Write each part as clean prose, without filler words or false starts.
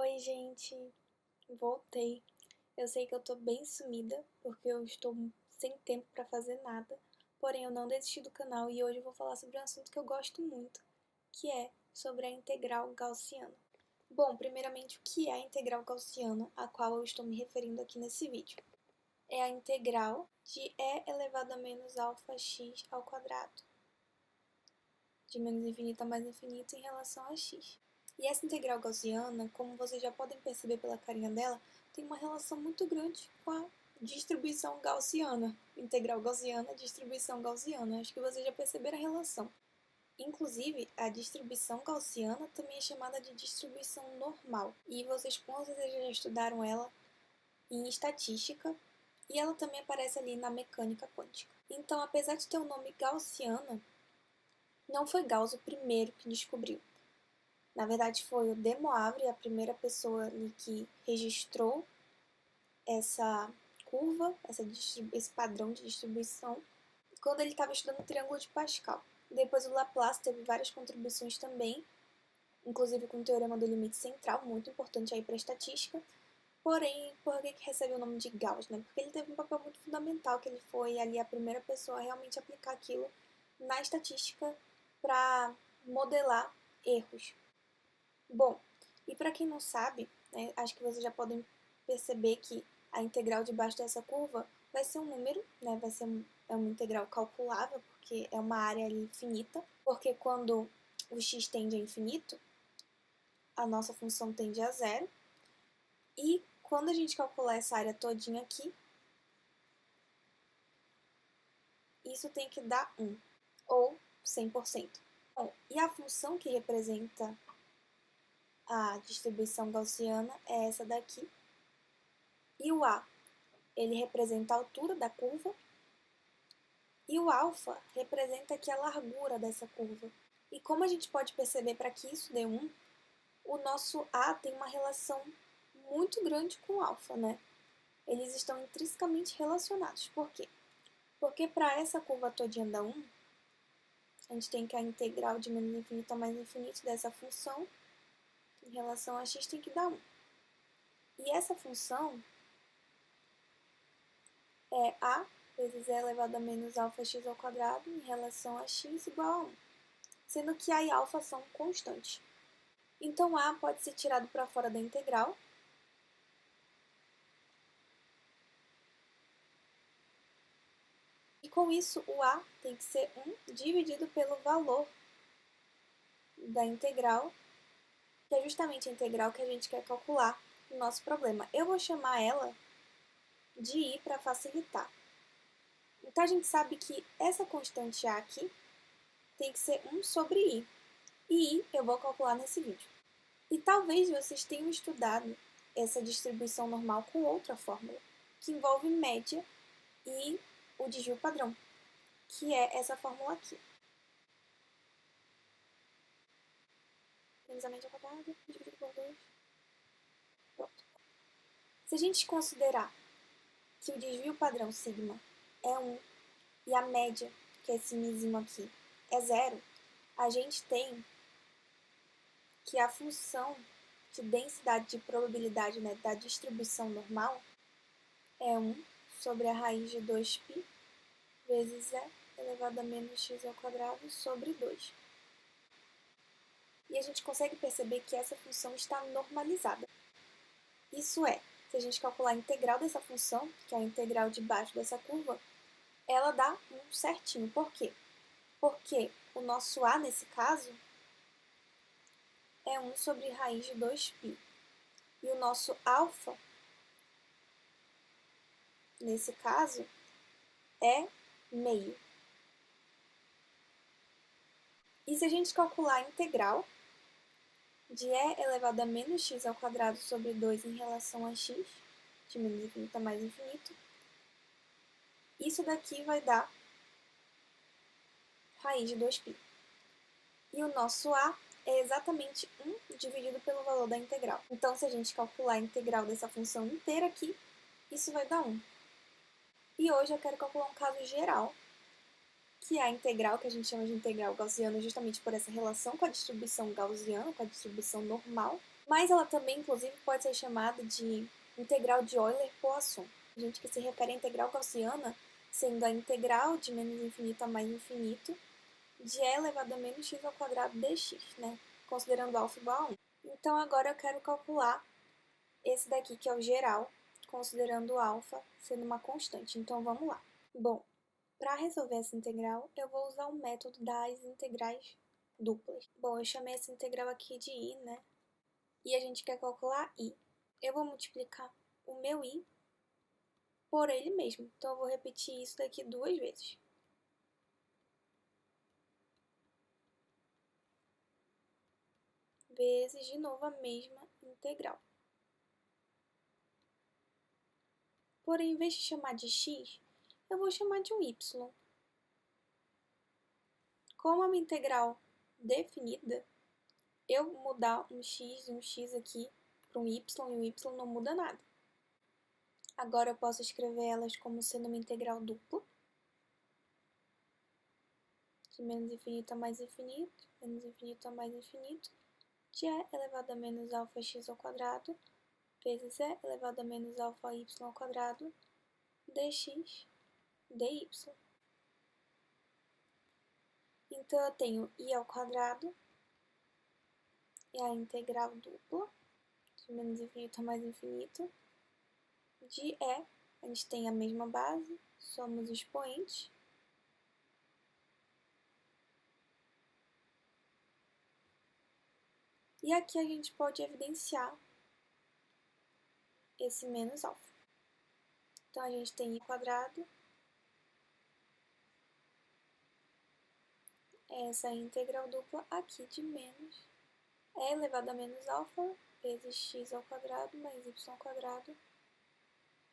Oi, gente! Voltei. Eu sei que eu tô bem sumida, porque eu estou sem tempo pra fazer nada, porém eu não desisti do canal e hoje eu vou falar sobre um assunto que eu gosto muito, que é sobre a integral gaussiana. Bom, primeiramente, o que é a integral gaussiana, a qual eu estou me referindo aqui nesse vídeo? É a integral de e elevado a menos alfa x ao quadrado, de menos infinito a mais infinito em relação a x. E essa integral gaussiana, como vocês já podem perceber pela carinha dela, tem uma relação muito grande com a distribuição gaussiana. Integral gaussiana, distribuição gaussiana. Acho que vocês já perceberam a relação. Inclusive, a distribuição gaussiana também é chamada de distribuição normal. E vocês com certeza já estudaram ela em estatística, e ela também aparece ali na mecânica quântica. Então, apesar de ter o nome gaussiana, não foi Gauss o primeiro que descobriu. Na verdade, foi o De Moivre, a primeira pessoa ali que registrou essa curva, esse padrão de distribuição, quando ele estava estudando o Triângulo de Pascal. Depois o Laplace teve várias contribuições também, inclusive com o Teorema do Limite Central, muito importante aí para a estatística. Porém, por que recebe o nome de Gauss, né? Porque ele teve um papel muito fundamental, que ele foi ali a primeira pessoa a realmente aplicar aquilo na estatística para modelar erros. Bom, e para quem não sabe, né, acho que vocês já podem perceber que a integral debaixo dessa curva vai ser um número, né, é uma integral calculável, porque é uma área ali finita, porque quando o x tende a infinito, a nossa função tende a zero, e quando a gente calcular essa área todinha aqui, isso tem que dar 1, ou 100%. Bom, e a função que representa a distribuição gaussiana é essa daqui. E o A, ele representa a altura da curva, e o alfa representa aqui a largura dessa curva. E como a gente pode perceber, para que isso dê 1, o nosso A tem uma relação muito grande com o alfa, né? Eles estão intrinsecamente relacionados. Por quê? Porque para essa curva todinha dar 1, a gente tem que a integral de menos infinito a mais infinito dessa função em relação a x tem que dar 1. E essa função é a vezes e elevado a menos alfa x ao quadrado em relação a x igual a 1, sendo que a e alfa são constantes. Então a pode ser tirado para fora da integral, e com isso o a tem que ser 1 dividido pelo valor da integral, que é justamente a integral que a gente quer calcular no nosso problema. Eu vou chamar ela de i para facilitar. Então a gente sabe que essa constante a aqui tem que ser 1 sobre i. E i eu vou calcular nesse vídeo. E talvez vocês tenham estudado essa distribuição normal com outra fórmula, que envolve média e o desvio padrão, que é essa fórmula aqui. Temos a média quadrada dividido por 2. Pronto. Se a gente considerar que o desvio padrão sigma é 1 e a média, que é esse mizinho aqui, é 0, a gente tem que a função de densidade de probabilidade, né, da distribuição normal é 1 sobre a raiz de 2π vezes e elevado a menos x ao quadrado sobre 2. E a gente consegue perceber que essa função está normalizada. Isso é, se a gente calcular a integral dessa função, que é a integral de baixo dessa curva, ela dá 1 certinho. Por quê? Porque o nosso a, nesse caso, é 1 sobre raiz de 2π. E o nosso alfa, nesse caso, é meio. E se a gente calcular a integral de e elevado a menos x ao quadrado sobre 2 em relação a x, de menos infinito a mais infinito, isso daqui vai dar raiz de 2π. E o nosso a é exatamente 1 dividido pelo valor da integral. Então, se a gente calcular a integral dessa função inteira aqui, isso vai dar 1. E hoje eu quero calcular um caso geral, que é a integral, que a gente chama de integral gaussiana justamente por essa relação com a distribuição gaussiana, com a distribuição normal. Mas ela também, inclusive, pode ser chamada de integral de Euler-Poisson. A gente que se refere à integral gaussiana, sendo a integral de menos infinito a mais infinito de e elevado a menos x ao quadrado dx, né? Considerando alfa igual a 1. Então agora eu quero calcular esse daqui, que é o geral, considerando alfa sendo uma constante. Então vamos lá. Bom, para resolver essa integral, eu vou usar o método das integrais duplas. Bom, eu chamei essa integral aqui de i, né? E a gente quer calcular i. Eu vou multiplicar o meu i por ele mesmo. Então eu vou repetir isso daqui 2 vezes. Vezes, de novo, a mesma integral. Porém, em vez de chamar de x, eu vou chamar de um y. Como é uma integral definida, eu mudar um x aqui para um y e o y não muda nada. Agora eu posso escrever elas como sendo uma integral dupla, de menos infinito a mais infinito, menos infinito a mais infinito, de e elevado a menos alfa x ao quadrado, vezes e elevado a menos alfa y ao quadrado, dx dy. Então eu tenho i ao quadrado, é a integral dupla, de menos infinito a mais infinito, de e, a gente tem a mesma base, somos expoentes, e aqui a gente pode evidenciar esse menos alfa. Então a gente tem i quadrado, essa integral dupla aqui de menos e elevado a menos alfa vezes x ao quadrado mais y ao quadrado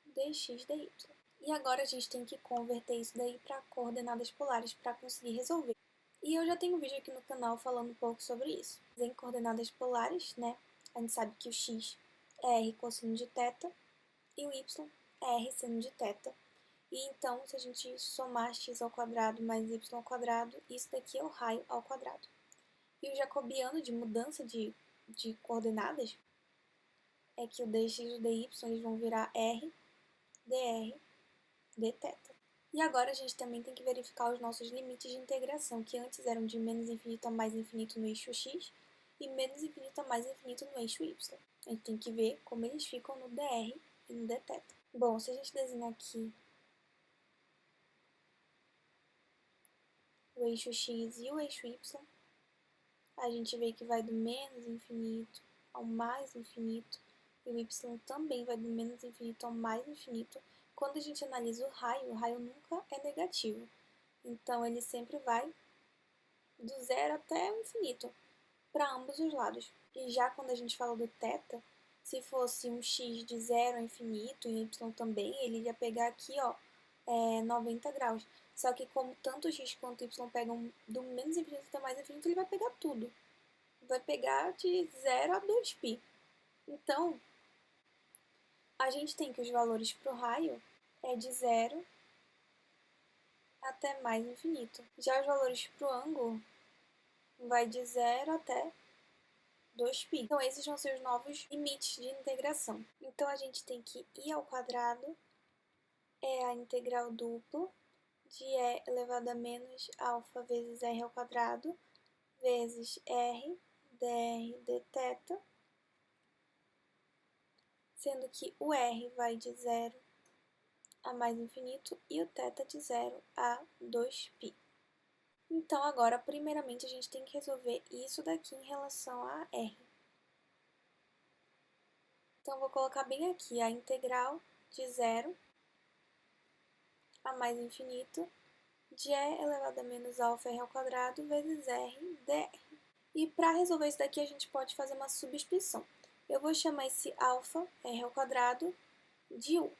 dx dy. E agora a gente tem que converter isso daí para coordenadas polares para conseguir resolver. E eu já tenho um vídeo aqui no canal falando um pouco sobre isso. Em coordenadas polares, né, a gente sabe que o x é r cosseno de θ e o y é r seno de θ. E então, se a gente somar x ao quadrado mais y ao quadrado, isso daqui é o raio ao quadrado. E o jacobiano de mudança de coordenadas é que o dx e o dy eles vão virar r, dr, dθ. E agora a gente também tem que verificar os nossos limites de integração, que antes eram de menos infinito a mais infinito no eixo x e menos infinito a mais infinito no eixo y. A gente tem que ver como eles ficam no dr e no dθ. Bom, se a gente desenhar aqui o eixo x e o eixo y, a gente vê que vai do menos infinito ao mais infinito, e o y também vai do menos infinito ao mais infinito. Quando a gente analisa o raio nunca é negativo, então ele sempre vai do zero até o infinito, para ambos os lados. E já quando a gente fala do θ, se fosse um x de zero a infinito e y também, ele ia pegar aqui, ó, 90 graus. Só que como tanto x quanto y pegam do menos infinito até mais infinito, ele vai pegar tudo. Vai pegar de 0 a 2π. Então, a gente tem que os valores para o raio é de 0 até mais infinito. Já os valores para o ângulo vai de 0 até 2π. Então, esses vão ser os novos limites de integração. Então, a gente tem que i ao quadrado é a integral dupla de e elevado a menos alfa vezes r ao quadrado vezes r dr dθ, sendo que o r vai de 0 a mais infinito e o θ de 0 a 2π. Então, agora, primeiramente, a gente tem que resolver isso daqui em relação a r. Então, vou colocar bem aqui a integral de 0 a mais infinito de e elevado a menos alfa r ao quadrado vezes r dr. E para resolver isso daqui, a gente pode fazer uma substituição. Eu vou chamar esse alfa r ao quadrado de u.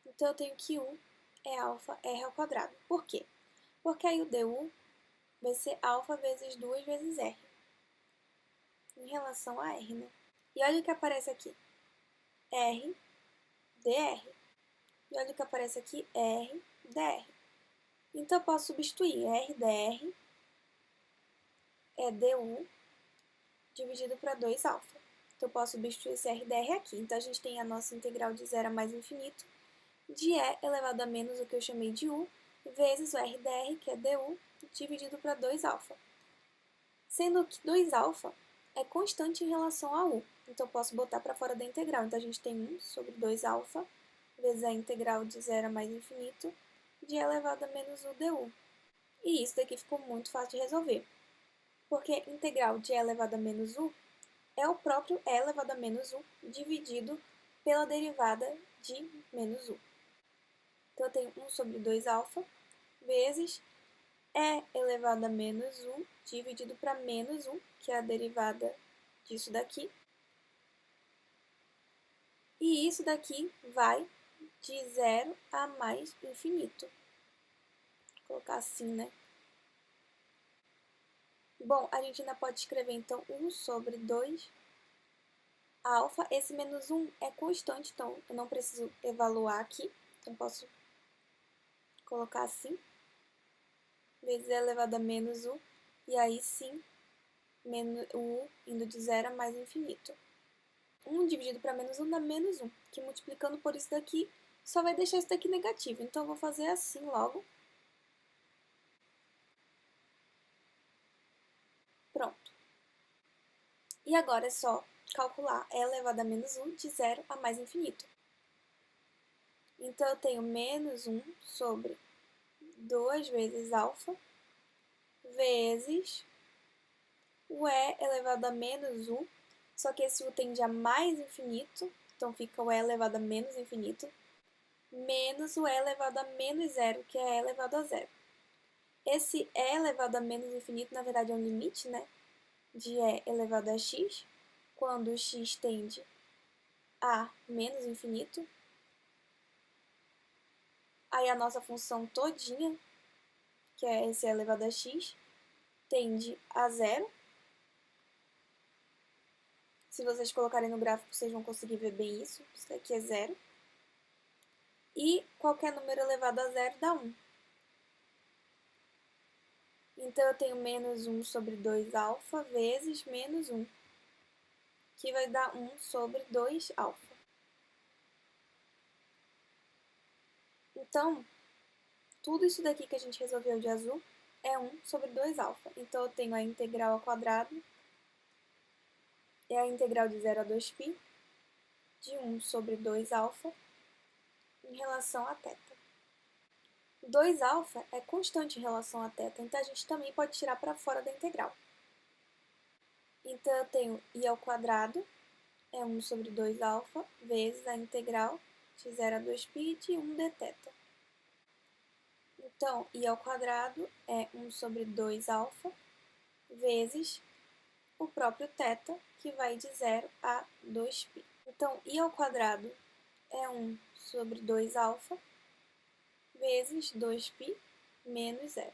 Então, eu tenho que u é alfa r ao quadrado. Por quê? Porque aí o du vai ser alfa vezes 2 vezes r, em relação a r, né? E olha o que aparece aqui, r dr. E olha o que aparece aqui, r dr. Então, eu posso substituir r dr é du dividido para 2 alfa. Então, eu posso substituir esse r dr aqui. Então, a gente tem a nossa integral de 0 a mais infinito de e elevado a menos o que eu chamei de u, vezes o r dr, que é du, dividido para 2α. Sendo que 2α é constante em relação a u. Então, eu posso botar para fora da integral. Então, a gente tem 1 sobre 2α vezes a integral de 0 a mais infinito de e elevado a menos u du. E isso daqui ficou muito fácil de resolver, porque integral de e elevado a menos u é o próprio e elevado a menos u dividido pela derivada de menos u. Então, eu tenho 1 sobre 2α vezes e elevado a menos u dividido para menos u, que é a derivada disso daqui. E isso daqui vai de 0 a mais infinito. Vou colocar assim, né? Bom, a gente ainda pode escrever, então, 1 sobre 2 alfa. Esse menos 1 é constante, então eu não preciso evaluar aqui. Então, posso colocar assim, vezes e elevado a menos u, e aí sim, menos u indo de 0 a mais infinito. 1 dividido para menos 1 dá menos 1, que multiplicando por isso daqui, só vai deixar isso daqui negativo. Então, eu vou fazer assim logo. Pronto. E agora é só calcular e elevado a menos 1 de 0 a mais infinito. Então, eu tenho menos 1 sobre 2 vezes alfa, vezes o e elevado a menos u, só que esse u tende a mais infinito, então fica o e elevado a menos infinito, menos o e elevado a menos zero, que é e elevado a zero. Esse e elevado a menos infinito, na verdade, é um limite, né, de e elevado a x, quando o x tende a menos infinito. Aí a nossa função todinha, que é esse e elevado a x, tende a zero. Se vocês colocarem no gráfico, vocês vão conseguir ver bem isso. Isso daqui é zero. E qualquer número elevado a zero dá 1. Então, eu tenho menos 1 sobre 2 alfa vezes menos 1, que vai dar 1 sobre 2 alfa. Então, tudo isso daqui que a gente resolveu de azul é 1 sobre 2 alfa. Então, eu tenho a integral ao quadrado, é a integral de 0 a 2π, de 1 sobre 2 alfa, em relação a θ. 2α é constante em relação a θ, então a gente também pode tirar para fora da integral. Então, eu tenho i ao quadrado, é 1 sobre 2α, vezes a integral de 0 a 2π de 1 dθ. Então, i ao quadrado é 1 sobre 2α, vezes o próprio θ, que vai de 0 a 2π. Então, i ao quadrado é 1 sobre 2α, vezes 2π menos 0.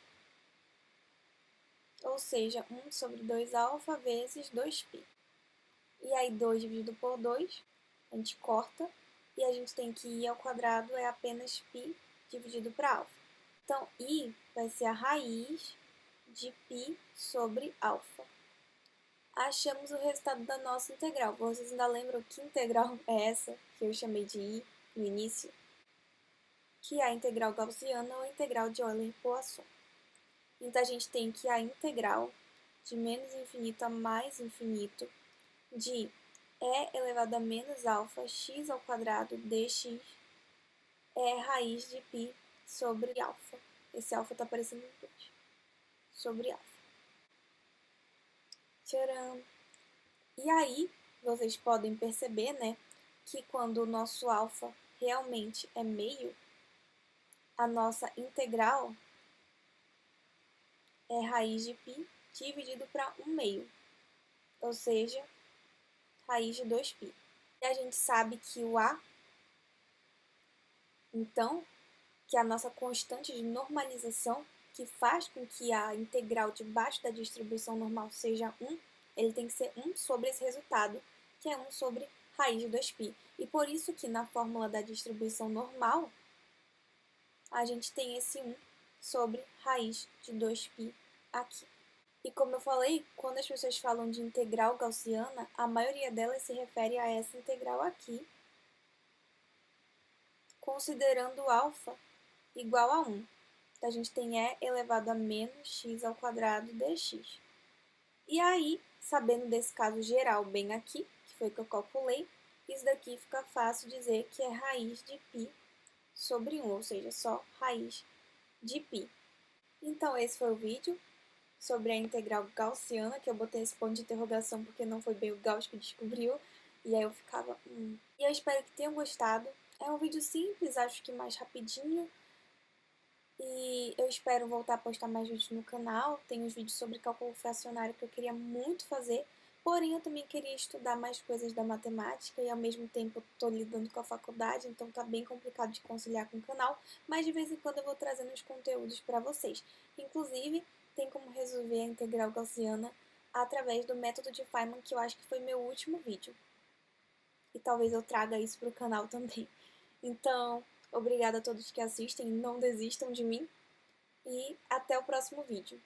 Ou seja, 1 sobre 2α vezes 2π. E aí, 2 dividido por 2, a gente corta, e a gente tem que i ao quadrado é apenas π dividido para alfa. Então, i vai ser a raiz de π sobre alfa. Achamos o resultado da nossa integral. Vocês ainda lembram que integral é essa que eu chamei de i no início? Que é a integral gaussiana ou a integral de Euler-Poisson. Então, a gente tem que a integral de menos infinito a mais infinito de e elevado a menos alfa x ao quadrado dx é raiz de π sobre alfa. Esse alfa está aparecendo no 2. Sobre alfa. Tcharam! E aí, vocês podem perceber, né, que quando o nosso alfa realmente é meio, a nossa integral é raiz de π dividido para 1 meio, ou seja, raiz de 2π. E a gente sabe que o a, então, que é a nossa constante de normalização, que faz com que a integral debaixo da distribuição normal seja 1, ele tem que ser 1 sobre esse resultado, que é 1 sobre raiz de 2π. E por isso que na fórmula da distribuição normal, a gente tem esse 1 sobre raiz de 2π aqui. E como eu falei, quando as pessoas falam de integral gaussiana, a maioria delas se refere a essa integral aqui, considerando alfa igual a 1. Então, a gente tem e elevado a menos x ao quadrado dx. E aí, sabendo desse caso geral bem aqui, que foi que eu calculei, isso daqui fica fácil dizer que é raiz de π sobre 1, ou seja, só raiz de π. Então, esse foi o vídeo sobre a integral gaussiana, que eu botei esse ponto de interrogação porque não foi bem o Gauss que descobriu, e aí eu ficava... E eu espero que tenham gostado. É um vídeo simples, acho que mais rapidinho, e eu espero voltar a postar mais vídeos no canal. Tem uns vídeos sobre cálculo fracionário que eu queria muito fazer, porém eu também queria estudar mais coisas da matemática e ao mesmo tempo estou lidando com a faculdade, então tá bem complicado de conciliar com o canal, mas de vez em quando eu vou trazendo os conteúdos para vocês. Inclusive, tem como resolver a integral gaussiana através do método de Feynman, que eu acho que foi meu último vídeo. E talvez eu traga isso para o canal também. Então, obrigada a todos que assistem, não desistam de mim e até o próximo vídeo.